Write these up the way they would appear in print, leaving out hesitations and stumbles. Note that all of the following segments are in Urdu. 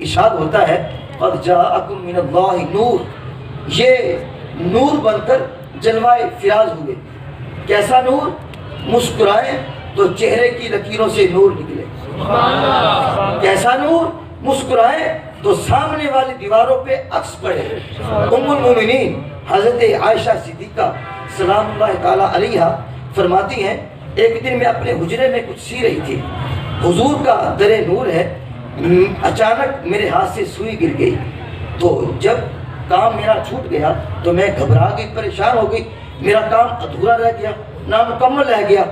ارشاد ہوتا ہے قد جاءکم من اللہ نور، یہ نور بن کر جلوائے فراز ہوئے۔ کیسا نور؟ مسکرائے تو چہرے کی لکیروں سے نور نکلے۔ کیسا نور؟ مسکرائے تو سامنے والی دیواروں پہ عکس پڑے۔ ام المومنین حضرت عائشہ صدیقہ سلام اللہ تعالیٰ علیہا فرماتی ہیں ایک دن میں اپنے حجرے میں کچھ سی رہی تھی، حضور کا در نور ہے، اچانک میرے ہاتھ سے سوئی گر گئی، تو جب کام میرا چھوٹ گیا تو میں گھبرا گئی، پریشان ہو گئی، میرا کام ادھورا رہ گیا، نامکمل رہ گیا۔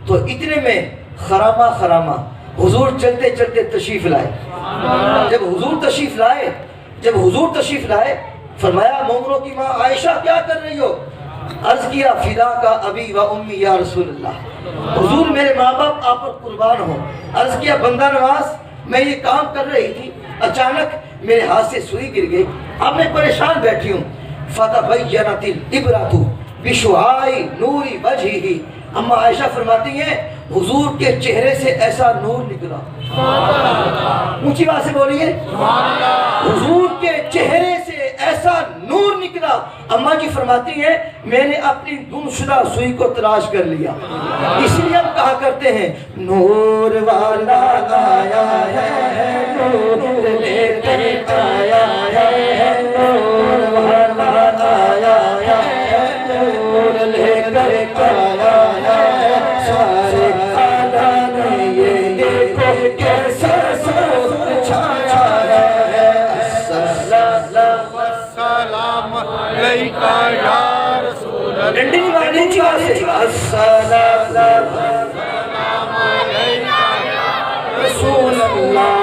تو اتنے میں خرامہ حضور چلتے چلتے تشریف لائے۔ جب حضور تشریف لائے فرمایا مومنوں کی ماں عائشہ کیا کر رہی ہو؟ عرض کیا فدا کا ابی و امی یا رسول اللہ، حضور میرے ماں باپ آپ پر قربان ہو۔ عرض کیا بندہ نواز میں یہ کام کر رہی تھی، اچانک میرے ہاتھ سے سوئی گر گئی، اب میں پریشان بیٹھی ہوں۔ فتبینت العبرۃ بشعاع نور وجہہ، اما عائشہ فرماتی ہیں حضور کے چہرے سے ایسا نور نکلا، اونچی بات سے بولیے، حضور کے چہرے سے ایسا نور نکلا۔ اما جی فرماتی ہیں میں نے اپنی گم شدہ سوئی کو تلاش کر لیا، اس لیے ہم کہا کرتے ہیں نور والا آیا ہے، نور لے کر آیا ہے، نور والا آیا ہے، نور لے کر آیا ہے، سارے عالم یہ دیکھو کیسا سور چھایا ہے۔ السلام علیکہ یا رسول اللہ، ڈنڈی نہیں مارنی، اونچی آواز سے السلام السلام علیکہ یا رسول اللہ،